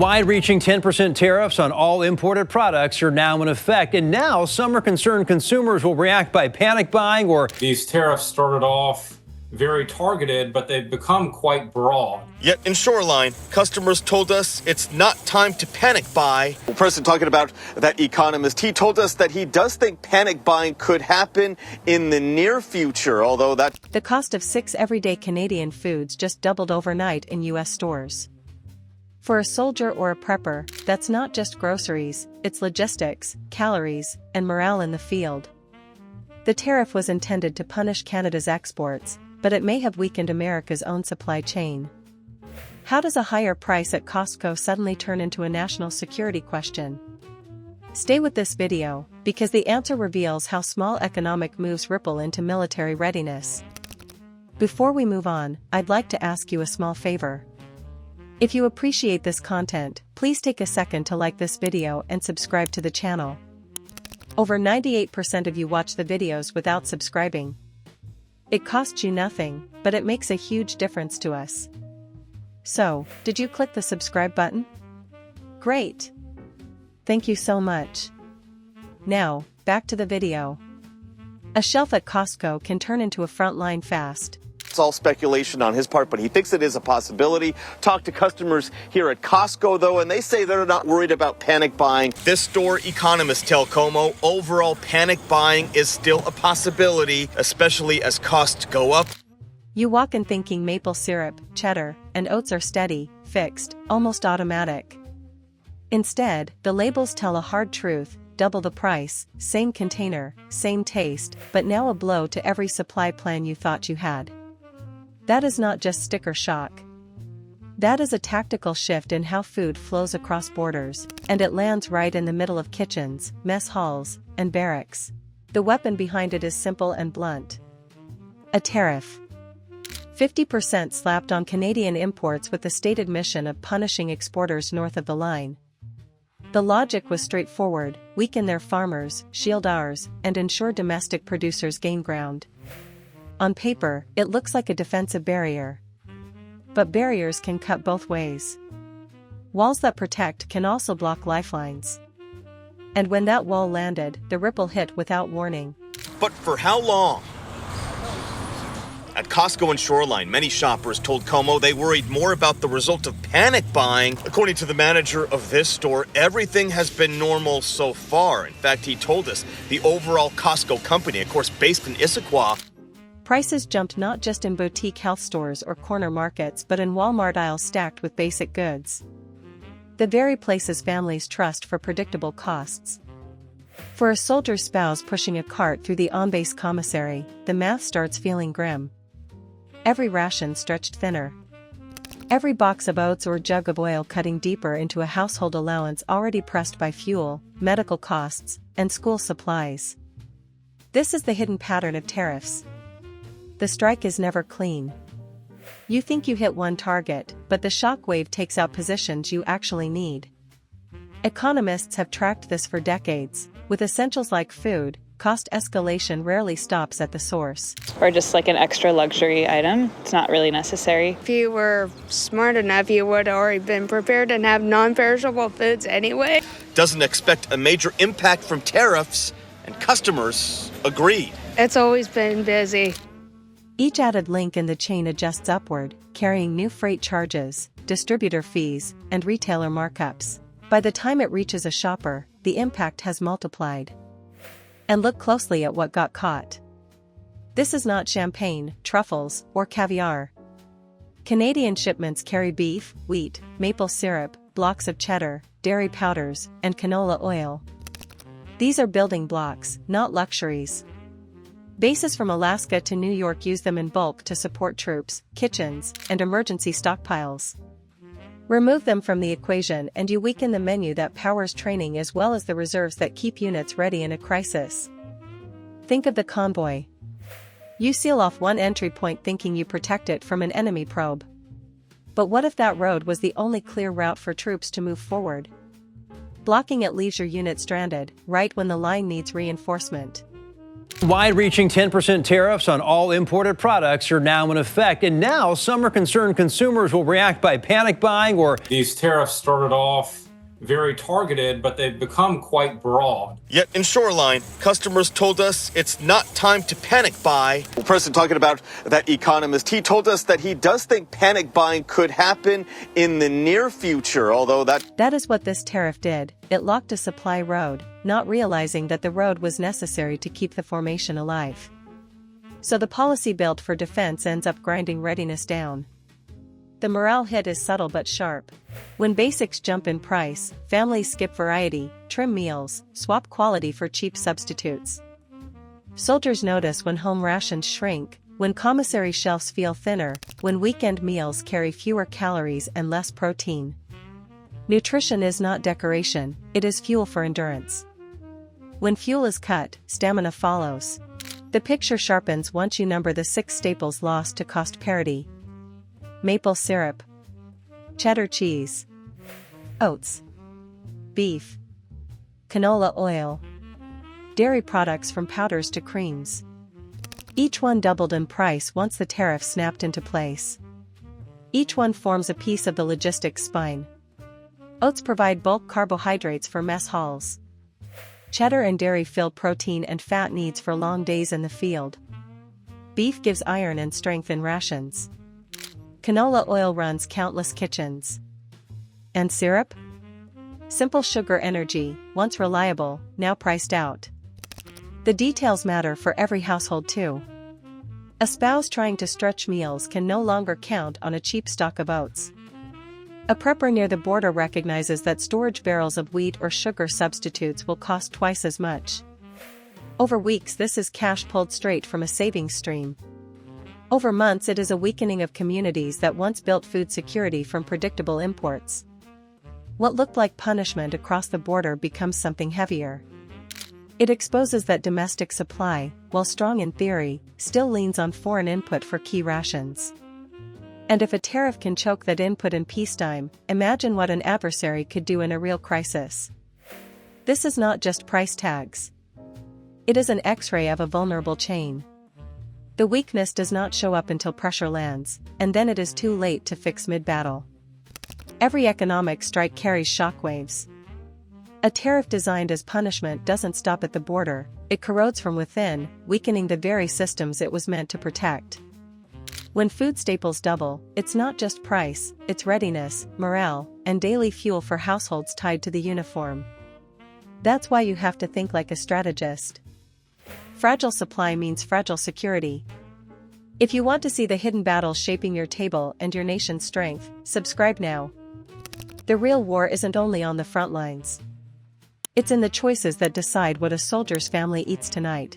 wide-reaching 10% tariffs on all imported products are now in effect, and now some are concerned consumers will react by panic buying or... These tariffs started off very targeted, but they've become quite broad. Yet in Shoreline, customers told us it's not time to panic buy. The person talking about that economist, he told us that he does think panic buying could happen in the near future, although that... The cost of 6 everyday Canadian foods just doubled overnight in U.S. stores. For a soldier or a prepper, that's not just groceries, it's logistics, calories, and morale in the field. The tariff was intended to punish Canada's exports, but it may have weakened America's own supply chain. How does a higher price at Costco suddenly turn into a national security question? Stay with this video, because the answer reveals how small economic moves ripple into military readiness. Before we move on, I'd like to ask you a small favor. If you appreciate this content, please take a second to like this video and subscribe to the channel. Over 98% of you watch the videos without subscribing. It costs you nothing, but it makes a huge difference to us. So, did you click the subscribe button? Great! Thank you so much. Now, back to the video. A shelf at Costco can turn into a front line fast. It's all speculation on his part, but he thinks it is a possibility. Talk to customers here at Costco, though, and they say they're not worried about panic buying. This store economists tell Como overall panic buying is still a possibility, especially as costs go up. You walk in thinking maple syrup, cheddar, and oats are steady, fixed, almost automatic. Instead, the labels tell a hard truth: double the price, same container, same taste, but now a blow to every supply plan you thought you had. That is not just sticker shock. That is a tactical shift in how food flows across borders, and it lands right in the middle of kitchens, mess halls, and barracks. The weapon behind it is simple and blunt. A tariff. 50% slapped on Canadian imports with the stated mission of punishing exporters north of the line. The logic was straightforward: weaken their farmers, shield ours, and ensure domestic producers gain ground. On paper, it looks like a defensive barrier. But barriers can cut both ways. Walls that protect can also block lifelines. And when that wall landed, the ripple hit without warning. But for how long? At Costco and Shoreline, many shoppers told Como they worried more about the result of panic buying. According to the manager of this store, everything has been normal so far. In fact, he told us the overall Costco company, of course based in Issaquah, prices jumped not just in boutique health stores or corner markets but in Walmart aisles stacked with basic goods. The very places families trust for predictable costs. For a soldier's spouse pushing a cart through the on-base commissary, the math starts feeling grim. Every ration stretched thinner. Every box of oats or jug of oil cutting deeper into a household allowance already pressed by fuel, medical costs, and school supplies. This is the hidden pattern of tariffs. The strike is never clean. You think you hit one target, but the shockwave takes out positions you actually need. Economists have tracked this for decades. With essentials like food, cost escalation rarely stops at the source. Or just like an extra luxury item. It's not really necessary. If you were smart enough, you would have already been prepared and have non-perishable foods anyway. doesn't expect a major impact from tariffs, and customers agreed. It's always been busy. Each added link in the chain adjusts upward, carrying new freight charges, distributor fees, and retailer markups. By the time it reaches a shopper, the impact has multiplied. And look closely at what got caught. This is not champagne, truffles, or caviar. Canadian shipments carry beef, wheat, maple syrup, blocks of cheddar, dairy powders, and canola oil. These are building blocks, not luxuries. Bases from Alaska to New York use them in bulk to support troops, kitchens, and emergency stockpiles. Remove them from the equation and you weaken the menu that powers training as well as the reserves that keep units ready in a crisis. Think of the convoy. You seal off one entry point thinking you protect it from an enemy probe. But what if that road was the only clear route for troops to move forward? Blocking it leaves your unit stranded, right when the line needs reinforcement. Wide-reaching 10% tariffs on all imported products are now in effect, and now some are concerned consumers will react by panic buying or... These tariffs started off very targeted, but they've become quite broad. Yet in Shoreline, customers told us it's not time to panic buy. The person talking about that economist, he told us that he does think panic buying could happen in the near future, although That is what this tariff did. It locked a supply road, not realizing that the road was necessary to keep the formation alive. So the policy built for defense ends up grinding readiness down. The morale hit is subtle but sharp. When basics jump in price, families skip variety, trim meals, swap quality for cheap substitutes. Soldiers notice when home rations shrink, when commissary shelves feel thinner, when weekend meals carry fewer calories and less protein. Nutrition is not decoration, it is fuel for endurance. When fuel is cut, stamina follows. The picture sharpens once you number the 6 staples lost to cost parity. Maple syrup, cheddar cheese, oats, beef, canola oil, dairy products from powders to creams. Each one doubled in price once the tariff snapped into place. Each one forms a piece of the logistics spine. Oats provide bulk carbohydrates for mess halls. Cheddar and dairy fill protein and fat needs for long days in the field. Beef gives iron and strength in rations. Canola oil runs countless kitchens. And syrup? Simple sugar energy, once reliable, now priced out. The details matter for every household too. A spouse trying to stretch meals can no longer count on a cheap stock of oats. A prepper near the border recognizes that storage barrels of wheat or sugar substitutes will cost twice as much. Over weeks, this is cash pulled straight from a savings stream. Over months, it is a weakening of communities that once built food security from predictable imports. What looked like punishment across the border becomes something heavier. It exposes that domestic supply, while strong in theory, still leans on foreign input for key rations. And if a tariff can choke that input in peacetime, imagine what an adversary could do in a real crisis. This is not just price tags. It is an X-ray of a vulnerable chain. The weakness does not show up until pressure lands, and then it is too late to fix mid-battle. Every economic strike carries shockwaves. A tariff designed as punishment doesn't stop at the border, it corrodes from within, weakening the very systems it was meant to protect. When food staples double, it's not just price, it's readiness, morale, and daily fuel for households tied to the uniform. That's why you have to think like a strategist. Fragile supply means fragile security. If you want to see the hidden battles shaping your table and your nation's strength, subscribe now. The real war isn't only on the front lines. It's in the choices that decide what a soldier's family eats tonight.